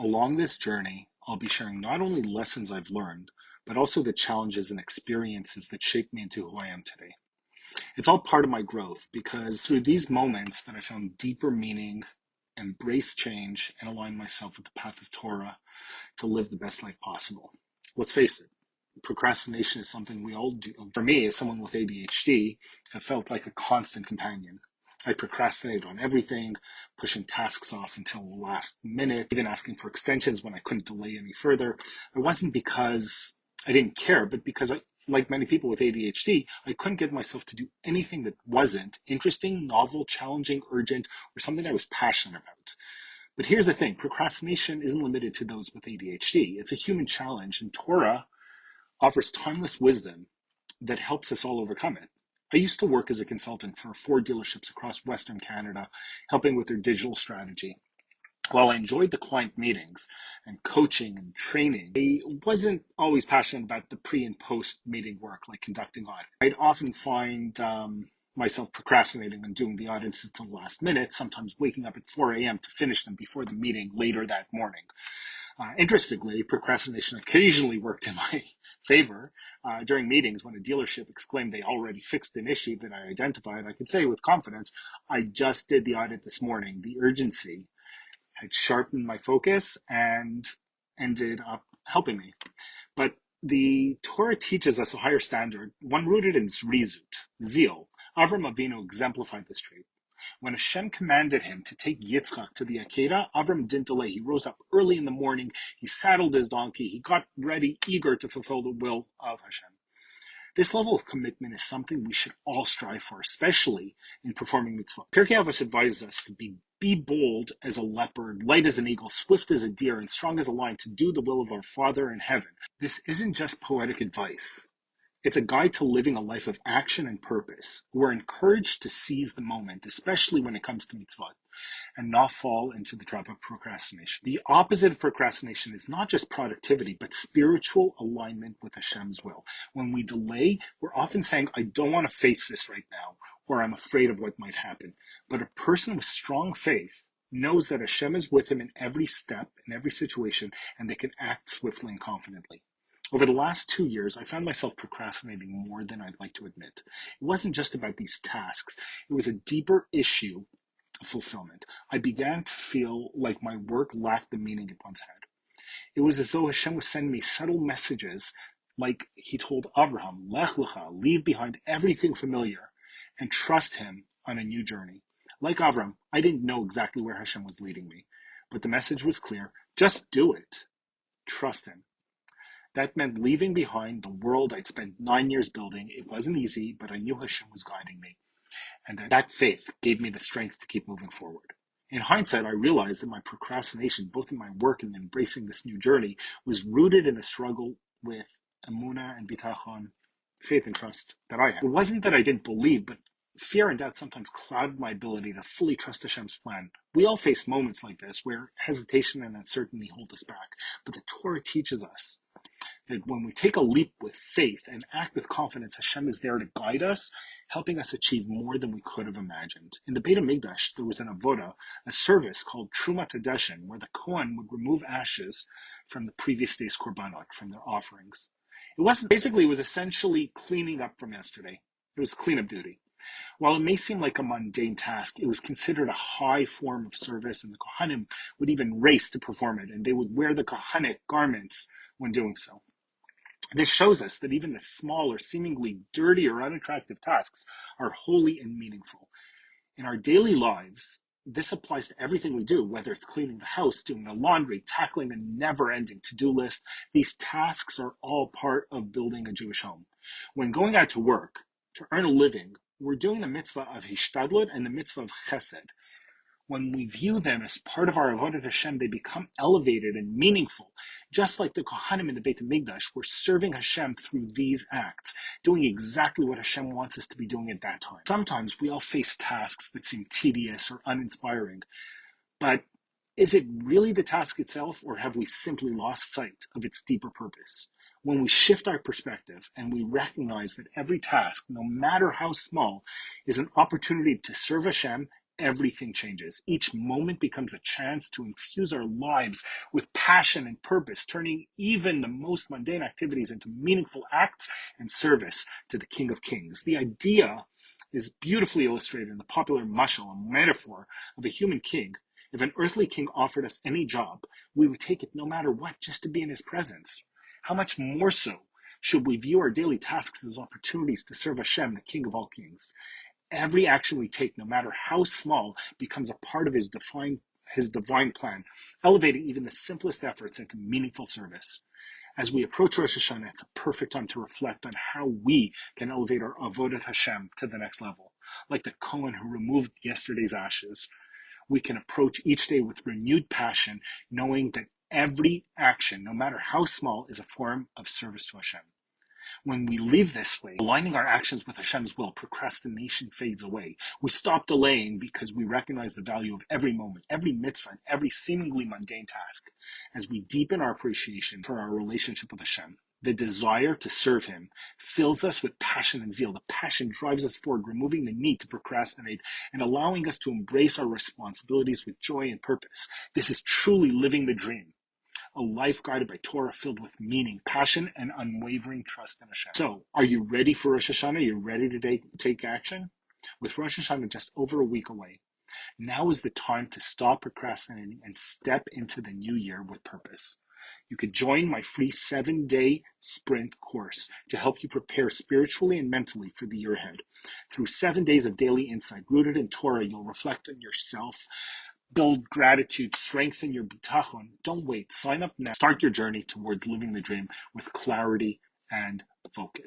Along this journey, I'll be sharing not only lessons I've learned, but also the challenges and experiences that shaped me into who I am today. It's all part of my growth because through these moments that I found deeper meaning, embrace change, and align myself with the path of Torah to live the best life possible. Let's face it, procrastination is something we all do. For me, as someone with ADHD, it felt like a constant companion. I procrastinated on everything, pushing tasks off until the last minute, even asking for extensions when I couldn't delay any further. It wasn't because I didn't care, but because like many people with ADHD, I couldn't get myself to do anything that wasn't interesting, novel, challenging, urgent, or something I was passionate about. But here's the thing, procrastination isn't limited to those with ADHD. It's a human challenge, and Torah offers timeless wisdom that helps us all overcome it. I used to work as a consultant for 4 dealerships across Western Canada, helping with their digital strategy. While I enjoyed the client meetings and coaching and training, I wasn't always passionate about the pre and post meeting work, like conducting audits. I'd often find myself procrastinating on doing the audits until the last minute, sometimes waking up at 4 a.m. to finish them before the meeting later that morning. Interestingly, procrastination occasionally worked in my favor. During meetings, when a dealership exclaimed they already fixed an issue that I identified, I could say with confidence, I just did the audit this morning. The urgency had sharpened my focus and ended up helping me. But the Torah teaches us a higher standard, one rooted in Zerizut, zeal. Avraham Avinu exemplified this trait. When Hashem commanded him to take Yitzchak to the Akedah, Avram didn't delay. He rose up early in the morning, he saddled his donkey, he got ready, eager to fulfill the will of Hashem. This level of commitment is something we should all strive for, especially in performing mitzvah. Pirkei Avot advises us to be bold as a leopard, light as an eagle, swift as a deer, and strong as a lion to do the will of our Father in heaven. This isn't just poetic advice. It's a guide to living a life of action and purpose. We're encouraged to seize the moment, especially when it comes to mitzvot, and not fall into the trap of procrastination. The opposite of procrastination is not just productivity, but spiritual alignment with Hashem's will. When we delay, we're often saying, I don't want to face this right now, or I'm afraid of what might happen. But a person with strong faith knows that Hashem is with him in every step, in every situation, and they can act swiftly and confidently. Over the last 2 years, I found myself procrastinating more than I'd like to admit. It wasn't just about these tasks. It was a deeper issue of fulfillment. I began to feel like my work lacked the meaning it once had. It was as though Hashem was sending me subtle messages like he told Avraham, Lech lecha, leave behind everything familiar and trust him on a new journey. Like Avraham, I didn't know exactly where Hashem was leading me, but the message was clear. Just do it. Trust him. That meant leaving behind the world I'd spent 9 years building. It wasn't easy, but I knew Hashem was guiding me. And that faith gave me the strength to keep moving forward. In hindsight, I realized that my procrastination, both in my work and embracing this new journey, was rooted in a struggle with emunah and bitachon, faith and trust that I had. It wasn't that I didn't believe, but fear and doubt sometimes clouded my ability to fully trust Hashem's plan. We all face moments like this where hesitation and uncertainty hold us back. But the Torah teaches us that when we take a leap with faith and act with confidence, Hashem is there to guide us, helping us achieve more than we could have imagined. In the Beit Hamikdash, there was an avoda, a service called Trumat Hadeshin, where the Kohen would remove ashes from the previous day's korbanot, from their offerings. It was essentially cleaning up from yesterday. It was cleanup duty. While it may seem like a mundane task, it was considered a high form of service, and the Kohanim would even race to perform it, and they would wear the Kohanic garments when doing so. This shows us that even the small or seemingly dirty or unattractive tasks are holy and meaningful. In our daily lives, this applies to everything we do, whether it's cleaning the house, doing the laundry, tackling a never-ending to-do list. These tasks are all part of building a Jewish home. When going out to work, to earn a living, we're doing the mitzvah of hishtadlut and the mitzvah of chesed. When we view them as part of our avodat Hashem, they become elevated and meaningful. Just like the Kohanim in the Beit Hamikdash, we're serving Hashem through these acts, doing exactly what Hashem wants us to be doing at that time. Sometimes we all face tasks that seem tedious or uninspiring, but is it really the task itself, or have we simply lost sight of its deeper purpose? When we shift our perspective and we recognize that every task, no matter how small, is an opportunity to serve Hashem, everything changes. Each moment becomes a chance to infuse our lives with passion and purpose, turning even the most mundane activities into meaningful acts and service to the King of Kings. The idea is beautifully illustrated in the popular mashal, a metaphor of a human king. If an earthly king offered us any job, we would take it no matter what, just to be in his presence. How much more so should we view our daily tasks as opportunities to serve Hashem, the King of all kings? Every action we take, no matter how small, becomes a part of his divine plan, elevating even the simplest efforts into meaningful service. As we approach Rosh Hashanah, it's a perfect time to reflect on how we can elevate our avodat Hashem to the next level. Like the Kohen who removed yesterday's ashes, we can approach each day with renewed passion, knowing that every action, no matter how small, is a form of service to Hashem. When we live this way, aligning our actions with Hashem's will, procrastination fades away. We stop delaying because we recognize the value of every moment, every mitzvah, and every seemingly mundane task. As we deepen our appreciation for our relationship with Hashem, the desire to serve Him fills us with passion and zeal. The passion drives us forward, removing the need to procrastinate and allowing us to embrace our responsibilities with joy and purpose. This is truly living the dream. A life guided by Torah, filled with meaning, passion, and unwavering trust in Hashem. So, are you ready for Rosh Hashanah? Are you ready to take action? With Rosh Hashanah just over a week away, now is the time to stop procrastinating and step into the new year with purpose. You could join my free 7-day sprint course to help you prepare spiritually and mentally for the year ahead. Through 7 days of daily insight rooted in Torah, you'll reflect on yourself, build gratitude, strengthen your bitachon. Don't wait. Sign up now. Start your journey towards living the dream with clarity and focus.